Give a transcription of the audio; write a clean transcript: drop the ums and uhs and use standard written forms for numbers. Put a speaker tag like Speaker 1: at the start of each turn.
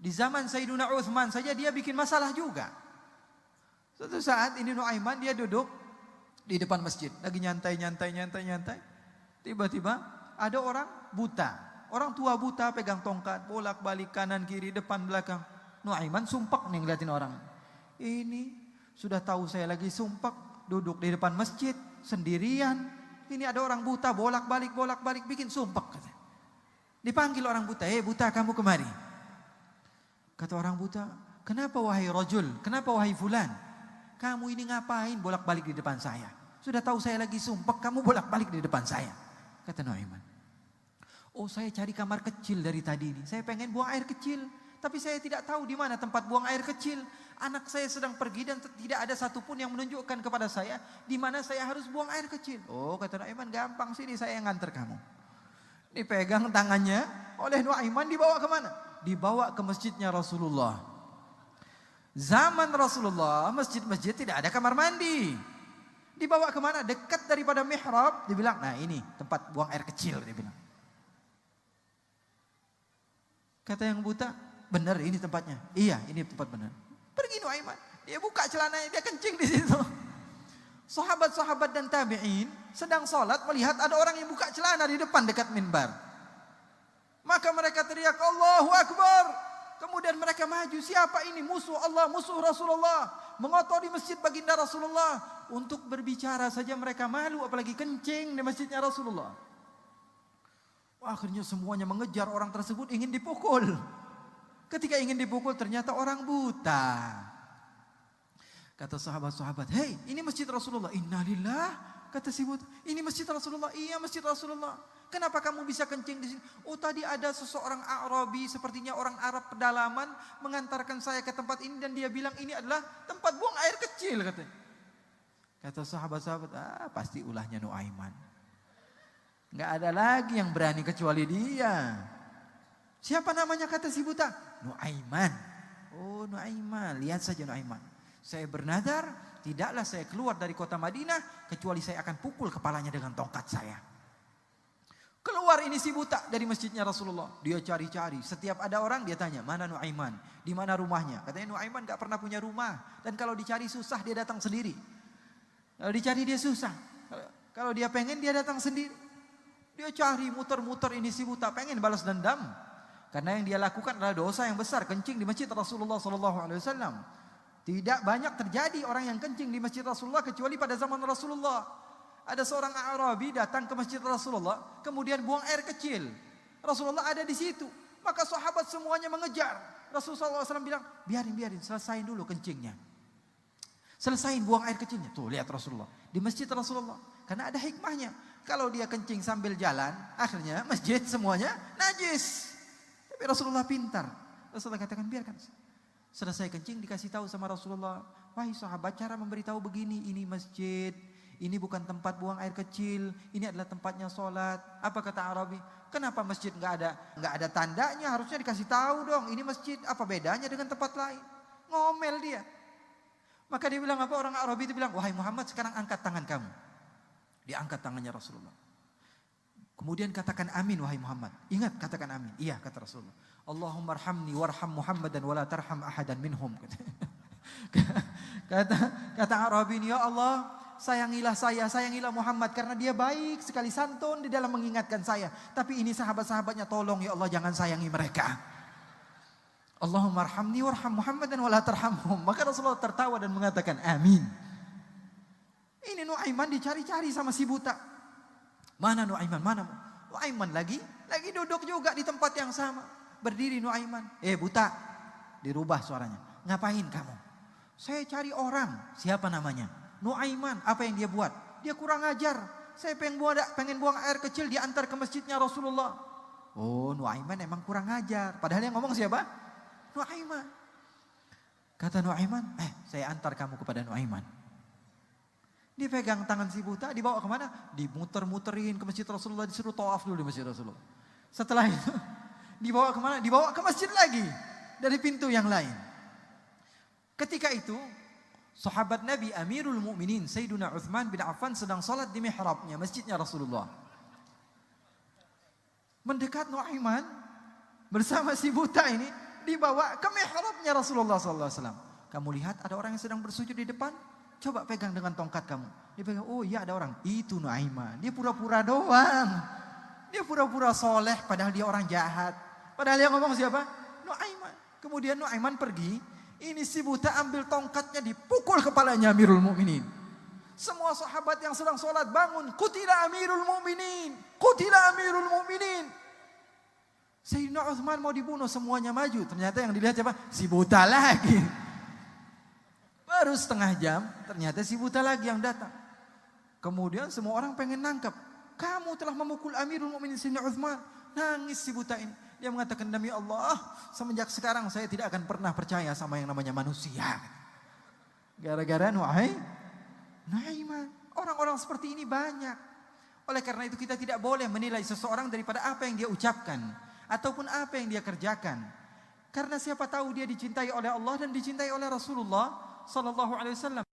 Speaker 1: Di zaman Sayyidina Uthman saja dia bikin masalah juga. Suatu saat ini Nuaiman dia duduk di depan masjid, lagi nyantai. Tiba-tiba ada orang buta, orang tua buta pegang tongkat, bolak-balik kanan kiri depan belakang. Nuaiman sumpek nih ngeliatin orang. Ini sudah tahu saya lagi sumpek, duduk di depan masjid sendirian. Ini ada orang buta bolak-balik bikin sumpek. Dipanggil orang buta, buta kamu kemari. Kata orang buta, kenapa wahai rajul, kenapa wahai fulan? Kamu ini ngapain bolak-balik di depan saya? Sudah tahu saya lagi sumpek, kamu bolak-balik di depan saya. Kata Nuaiman, oh saya cari kamar kecil dari tadi ini. Saya pengen buang air kecil, tapi saya tidak tahu di mana tempat buang air kecil. Anak saya sedang pergi dan tidak ada satupun yang menunjukkan kepada saya di mana saya harus buang air kecil. Oh kata Nuaiman, gampang sini saya yang nganter kamu. Dipegang tangannya oleh Nuaiman, dibawa kemana? Dibawa ke masjidnya Rasulullah. Zaman Rasulullah, masjid-masjid tidak ada kamar mandi. Dibawa kemana? Dekat daripada mihrab. Dibilang, nah ini tempat buang air kecil. Dia bilang. Kata yang buta, benar ini tempatnya. Iya, ini tempat benar. Pergi Nuaiman. Dia buka celananya, dia kencing di situ. Sahabat-sahabat dan tabi'in sedang sholat melihat ada orang yang buka celana di depan dekat minbar. Maka mereka teriak Allahu Akbar. Kemudian mereka maju. Siapa ini? Musuh Allah, musuh Rasulullah. Mengotori masjid baginda Rasulullah. Untuk berbicara saja mereka malu, apalagi kencing di masjidnya Rasulullah. Akhirnya semuanya mengejar orang tersebut, ingin dipukul. Ketika ingin dipukul ternyata orang buta. Kata sahabat-sahabat, hei ini masjid Rasulullah. Innalillah. Kata si buta, ini masjid Rasulullah. Iya masjid Rasulullah. Kenapa kamu bisa kencing di sini? Oh tadi ada seseorang Arabi, sepertinya orang Arab pedalaman, mengantarkan saya ke tempat ini dan dia bilang ini adalah tempat buang air kecil katanya. Kata sahabat-sahabat, pasti ulahnya Nuaiman. Nggak ada lagi yang berani kecuali dia. Siapa namanya kata si buta? Nuaiman. Oh Nuaiman, lihat saja Nuaiman. Saya bernadar, tidaklah saya keluar dari kota Madinah kecuali saya akan pukul kepalanya dengan tongkat saya. Keluar ini si buta dari masjidnya Rasulullah. Dia cari-cari. Setiap ada orang dia tanya, mana Nuaiman? Di mana rumahnya? Katanya Nuaiman gak pernah punya rumah. Dan kalau dicari susah dia datang sendiri. Kalau dicari dia susah. Kalau dia pengen dia datang sendiri. Dia cari muter-muter ini si buta. Pengen balas dendam. Karena yang dia lakukan adalah dosa yang besar. Kencing di masjid Rasulullah SAW. Tidak banyak terjadi orang yang kencing di masjid Rasulullah kecuali pada zaman Rasulullah. Ada seorang Arabi datang ke masjid Rasulullah, kemudian buang air kecil. Rasulullah ada di situ. Maka sahabat semuanya mengejar. Rasulullah SAW bilang, biarin, selesain dulu kencingnya. Selesain buang air kecilnya. Tuh lihat Rasulullah. Di masjid Rasulullah. Karena ada hikmahnya. Kalau dia kencing sambil jalan, akhirnya masjid semuanya najis. Tapi Rasulullah pintar. Rasulullah katakan, biarkan. Selesai kencing dikasih tahu sama Rasulullah. Wahai sahabat, cara memberitahu begini, ini masjid. Ini bukan tempat buang air kecil, ini adalah tempatnya sholat. Apa kata Arabi? Kenapa masjid nggak ada tandanya? Harusnya dikasih tahu dong. Ini masjid, apa bedanya dengan tempat lain? Ngomel dia. Maka dia bilang apa? Orang Arabi itu bilang, wahai Muhammad, sekarang angkat tangan kamu. Dia angkat tangannya Rasulullah. Kemudian katakan amin wahai Muhammad. Ingat katakan amin. Iya kata Rasulullah. Allahumma arhamni warham Muhammadan wala tarham ahadan minhum. Kata Arabi ini, ya Allah, sayangilah saya, sayangilah Muhammad karena dia baik sekali, santun di dalam mengingatkan saya. Tapi ini sahabat-sahabatnya, tolong ya Allah jangan sayangi mereka. Allahumma arhamni warham Muhammadan wala tarhamhum. Maka Rasulullah tertawa dan mengatakan amin. Ini Nuaiman dicari-cari sama si buta. Mana Nuaiman? Mana? Nuaiman lagi duduk juga di tempat yang sama. Berdiri Nuaiman. Buta. Dirubah suaranya. Ngapain kamu? Saya cari orang. Siapa namanya? Nuaiman, apa yang dia buat? Dia kurang ajar. Saya pengen buang air kecil diantar ke masjidnya Rasulullah. Oh, Nuaiman emang kurang ajar. Padahal yang ngomong siapa? Nuaiman. Kata Nuaiman, saya antar kamu kepada Nuaiman. Dipegang tangan si buta, dibawa kemana? Dimuter-muterin ke masjid Rasulullah, disuruh tawaf dulu di masjid Rasulullah. Setelah itu, dibawa kemana? Dibawa ke masjid lagi. Dari pintu yang lain. Ketika itu, sahabat Nabi Amirul Mukminin Sayyidina Uthman bin Affan sedang salat di mihrabnya masjidnya Rasulullah. Mendekat Nuaiman bersama si buta ini, dibawa ke mihrabnya Rasulullah SAW. Kamu lihat ada orang yang sedang bersujud di depan, coba pegang dengan tongkat kamu. Dia pegang, oh iya ada orang, itu Nuaiman. Dia pura-pura doang. Dia pura-pura soleh padahal dia orang jahat. Padahal dia ngomong siapa? Nuaiman. Kemudian Nuaiman pergi, ini si buta ambil tongkatnya dipukul kepalanya Amirul Mukminin. Semua sahabat yang sedang sholat bangun, qutila Amirul Mukminin, qutila Amirul Mukminin. Sayyidina Utsman mau dibunuh, semuanya maju. Ternyata yang dilihat siapa? Si buta lagi. Baru setengah jam, ternyata si buta lagi yang datang. Kemudian semua orang pengen nangkap. Kamu telah memukul Amirul Mukminin Sayyidina Utsman. Nangis si buta ini. Dia mengatakan, demi Allah, semenjak sekarang saya tidak akan pernah percaya sama yang namanya manusia. Gara-gara Nuaiman. Orang-orang seperti ini banyak. Oleh karena itu kita tidak boleh menilai seseorang daripada apa yang dia ucapkan ataupun apa yang dia kerjakan. Karena siapa tahu dia dicintai oleh Allah dan dicintai oleh Rasulullah sallallahu alaihi wasallam.